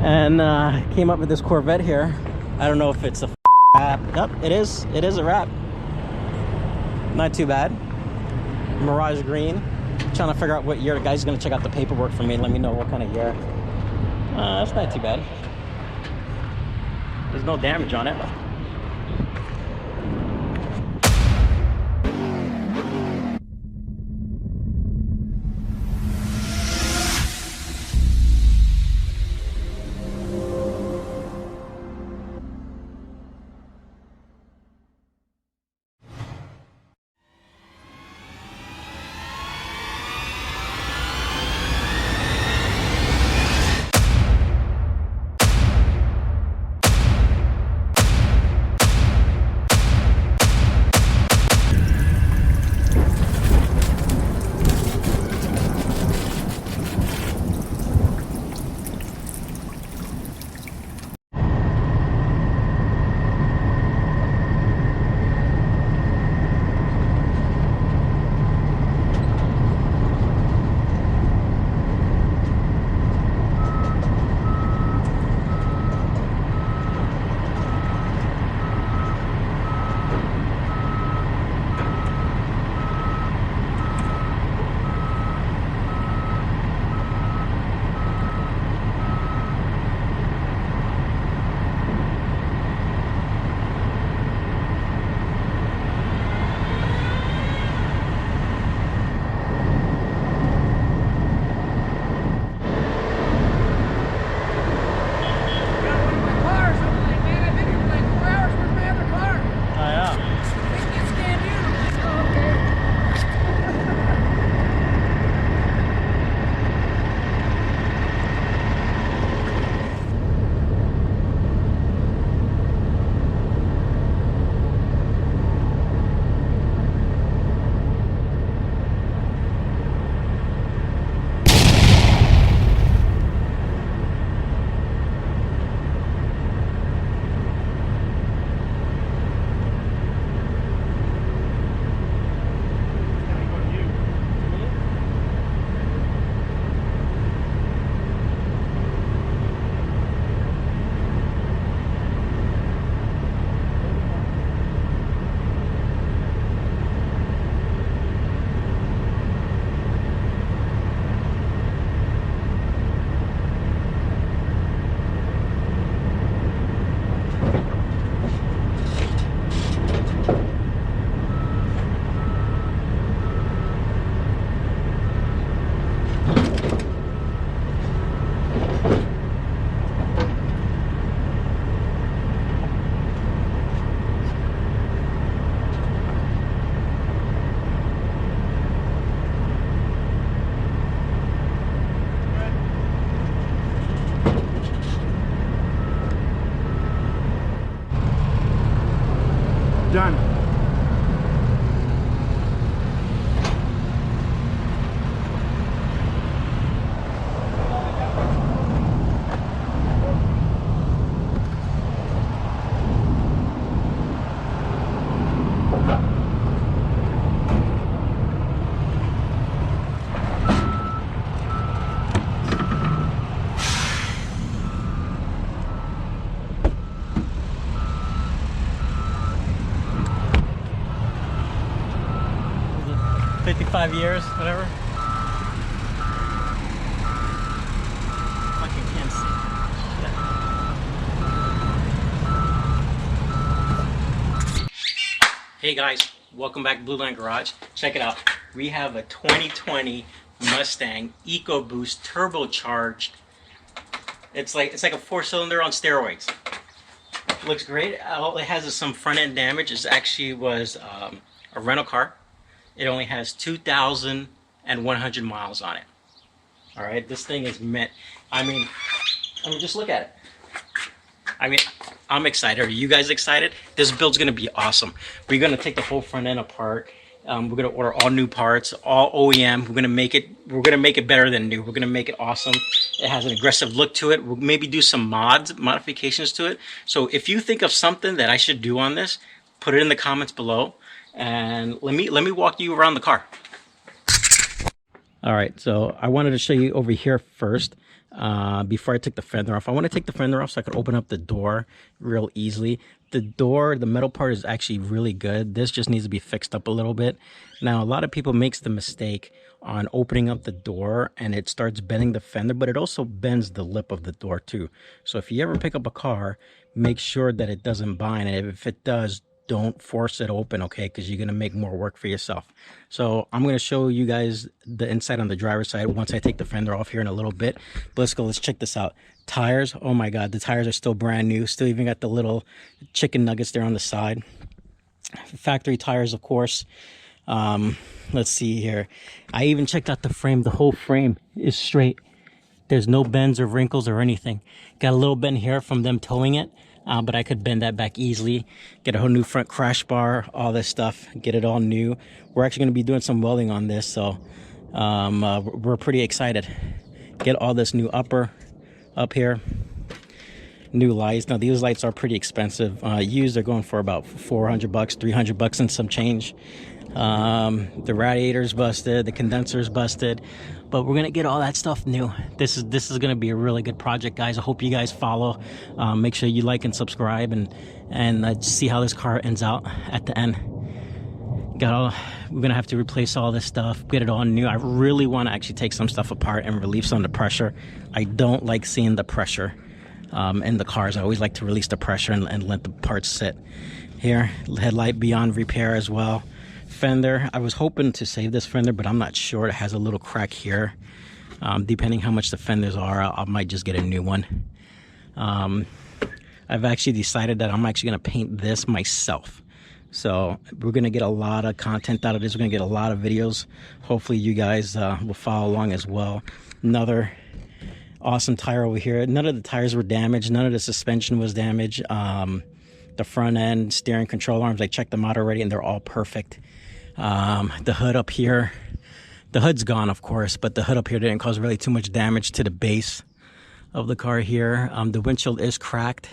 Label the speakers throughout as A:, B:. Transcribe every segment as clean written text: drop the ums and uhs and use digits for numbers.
A: and came up with this Corvette here. I don't know if it's a wrap. Yep, it is a wrap. Not too bad. Mirage green. Trying to figure out what year. The guy's gonna check out the paperwork for me and let me know what kind of year. That's not too bad. There's no damage on it.
B: Done.
A: Years, whatever. Fucking can't see. Hey guys, welcome back to Blue Line Garage. Check it out. We have a 2020 Mustang Ecoboost turbocharged. It's like a 4-cylinder on steroids. Looks great. All it has is some front end damage. It actually was a rental car. It only has 2,100 miles on it. All right, this thing is meant. I mean, just look at it. I mean, I'm excited. Are you guys excited? This build's gonna be awesome. We're gonna take the whole front end apart. We're gonna order all new parts, all OEM. We're gonna make it better than new. We're gonna make it awesome. It has an aggressive look to it. We'll maybe do some modifications to it. So if you think of something that I should do on this, put it in the comments below. And let me walk you around the car. All right, so I wanted to show you over here first. before I took the fender off. I want to take the fender off so I could open up the door real easily. The door, the metal part is actually really good. This just needs to be fixed up a little bit. Now, a lot of people makes the mistake on opening up the door and it starts bending the fender, but it also bends the lip of the door too. So if you ever pick up a car, make sure that it doesn't bind. And if it does, don't force it open, okay? Because you're going to make more work for yourself. So I'm going to show you guys the inside on the driver's side once I take the fender off here in a little bit. But let's go. Let's check this out. Tires. Oh my God. The tires are still brand new. Still even got the little chicken nuggets there on the side. Factory tires, of course. Let's see here. I even checked out the frame. The whole frame is straight. There's no bends or wrinkles or anything. Got a little bend here from them towing it. But I could bend that back easily, get a whole new front crash bar, all this stuff, get it all new. We're actually going to be doing some welding on this, so we're pretty excited. Get all this new upper up here, new lights. Now these lights are pretty expensive. Used, they're going for about $400, $300 and some change. The radiator's busted, the condenser's busted, but we're gonna get all that stuff new. This is gonna be a really good project, guys. I hope you guys follow. Make sure you like and subscribe, and see how this car ends out at the end. We're gonna have to replace all this stuff, get it all new. I really want to actually take some stuff apart and relieve some of the pressure. I don't like seeing the pressure in the cars. I always like to release the pressure and let the parts sit. Here, headlight beyond repair as well. Fender, I was hoping to save this fender, but I'm not sure. It has a little crack here. Depending how much the fenders are, I might just get a new one. I've actually decided that I'm actually going to paint this myself. So we're going to get a lot of content out of this. We're going to get a lot of videos. Hopefully you guys will follow along as well. Another awesome tire over here. None of the tires were damaged. None of the suspension was damaged. The front end, steering control arms, I checked them out already and they're all perfect. The hood up here, the hood's gone, of course, but the hood up here didn't cause really too much damage to the base of the car here. The windshield is cracked.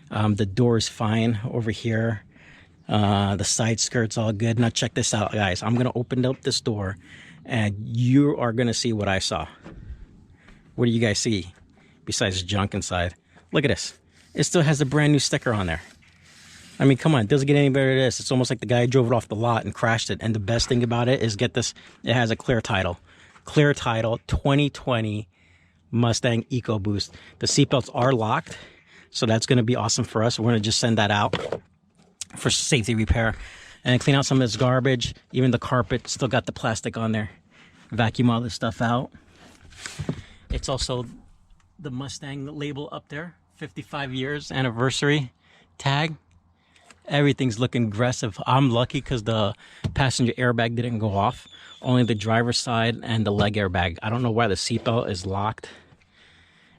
A: The door is fine over here. The side skirt's all good. Now check this out, guys. I'm gonna open up this door and you are gonna see what I saw. What do you guys see besides junk inside? Look at this. It still has a brand new sticker on there. I mean, come on, it doesn't get any better than this. It's almost like the guy drove it off the lot and crashed it. And the best thing about it is, get this, it has a clear title. Clear title, 2020 Mustang Ecoboost. The seatbelts are locked, so that's going to be awesome for us. We're going to just send that out for safety repair and clean out some of this garbage. Even the carpet still got the plastic on there. Vacuum all this stuff out. It's also the Mustang label up there, 55 years anniversary tag. Everything's looking aggressive. I'm lucky because the passenger airbag didn't go off. Only the driver's side and the leg airbag. I don't know why the seatbelt is locked.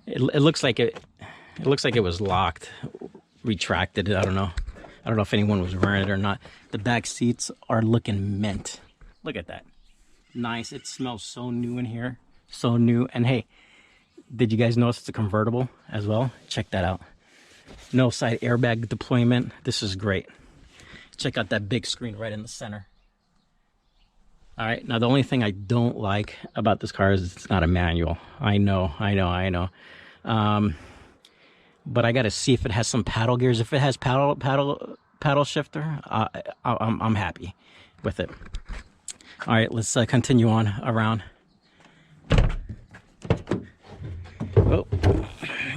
A: It looks like it looks like it was locked, retracted. I don't know if anyone was wearing it or not. The back seats are looking mint. Look at that. Nice. It smells so new in here. So new. And hey, did you guys notice it's a convertible as well? Check that out. No side airbag deployment. This is great. Check out that big screen right in the center. All right, now the only thing I don't like about this car is it's not a manual. I know. But I got to see if it has some paddle gears. If it has paddle shifter, I'm happy with it. All right, let's continue on around. Oh,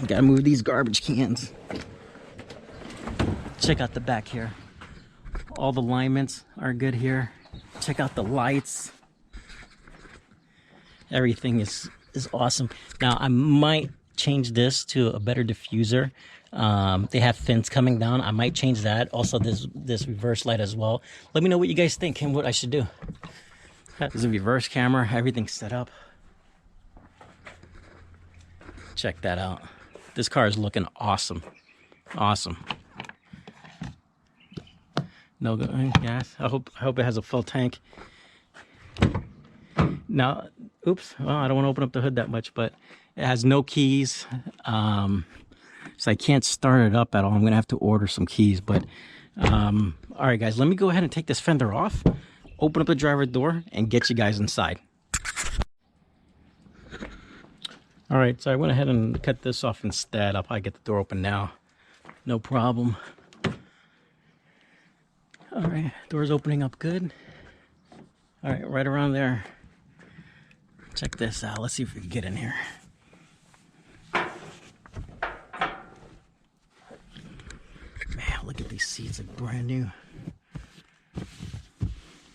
A: gotta move these garbage cans. Check out the back here. All the alignments are good here. Check out the lights. Everything is awesome. Now I might change this to a better diffuser. They have fins coming down. I might change that. Also this reverse light as well. Let me know what you guys think and what I should do. There's a reverse camera. Everything's set up. Check that out. This car is looking awesome. Awesome. No gas. I hope it has a full tank. Now, oops. Well, I don't want to open up the hood that much, but it has no keys. So I can't start it up at all. I'm gonna have to order some keys. But all right, guys, let me go ahead and take this fender off, open up the driver door, and get you guys inside. All right, so I went ahead and cut this off instead. I'll probably get the door open now. No problem. All right, door's opening up good. All right, right around there. Check this out. Let's see if we can get in here. Man, look at these seats, like brand new.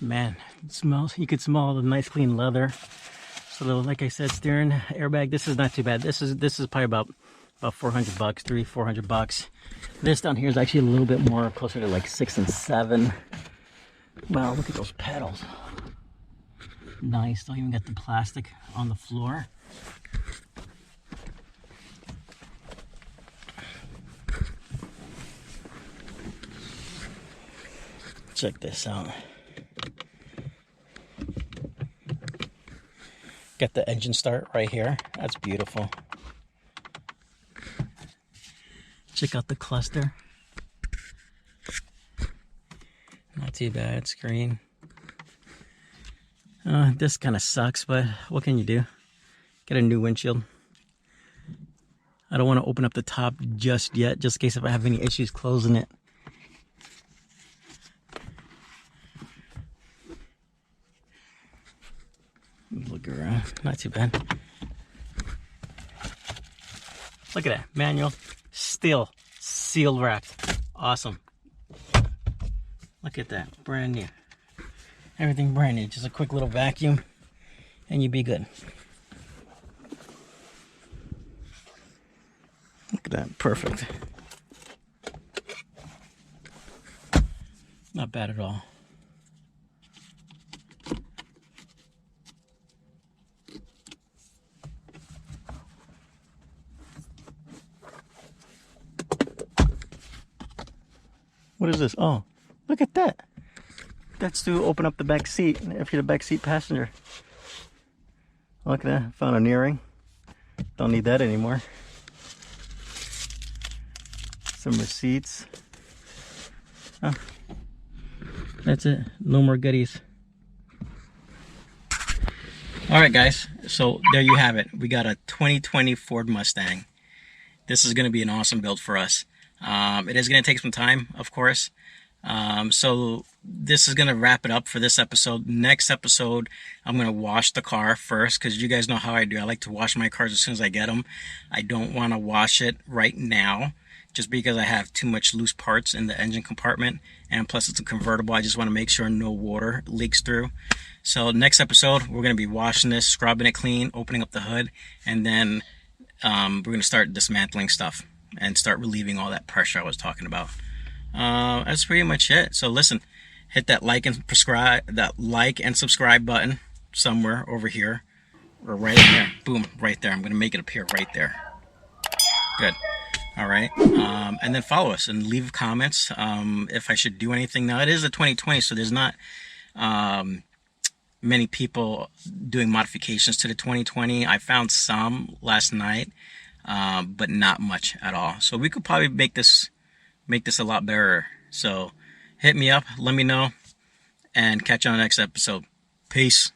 A: Man, it smells. You could smell the nice clean leather. So, like I said, steering airbag. This is not too bad. This is probably about $400, $400. This down here is actually a little bit more, closer to like $6 and $7. Wow, look at those pedals. Nice. Don't even get the plastic on the floor. Check this out. Got the engine start right here. That's beautiful. Check out the cluster. Not too bad. Screen. This kind of sucks, but what can you do? Get a new windshield. I don't want to open up the top just yet, just in case if I have any issues closing it. Look around. Not too bad. Look at that. Manual. Still seal wrapped. Awesome. Look at that. Brand new. Everything brand new. Just a quick little vacuum and you'd be good. Look at that. Perfect. Not bad at all. What is this? Oh, look at that. That's to open up the back seat if you're the back seat passenger. Look at that. Found an earring. Don't need that anymore. Some receipts. Oh, that's it. No more goodies. All right, guys. So there you have it. We got a 2020 Ford Mustang. This is going to be an awesome build for us. It is going to take some time, of course. So this is going to wrap it up for this episode. Next episode, I'm going to wash the car first, because you guys know how I do. I like to wash my cars as soon as I get them. I don't want to wash it right now, just because I have too much loose parts in the engine compartment, and plus it's a convertible. I just want to make sure no water leaks through. So next episode, we're going to be washing this, scrubbing it clean, opening up the hood, and then we're going to start dismantling stuff and start relieving all that pressure I was talking about. That's pretty much it. So listen, hit that like and subscribe button somewhere over here, or right in there. Boom, right there. I'm going to make it appear right there. Good. All right. And then follow us and leave comments if I should do anything. Now, it is a 2020, so there's not many people doing modifications to the 2020. I found some last night, but not much at all. So we could probably make this a lot better. So hit me up, let me know, and catch you on the next episode. Peace.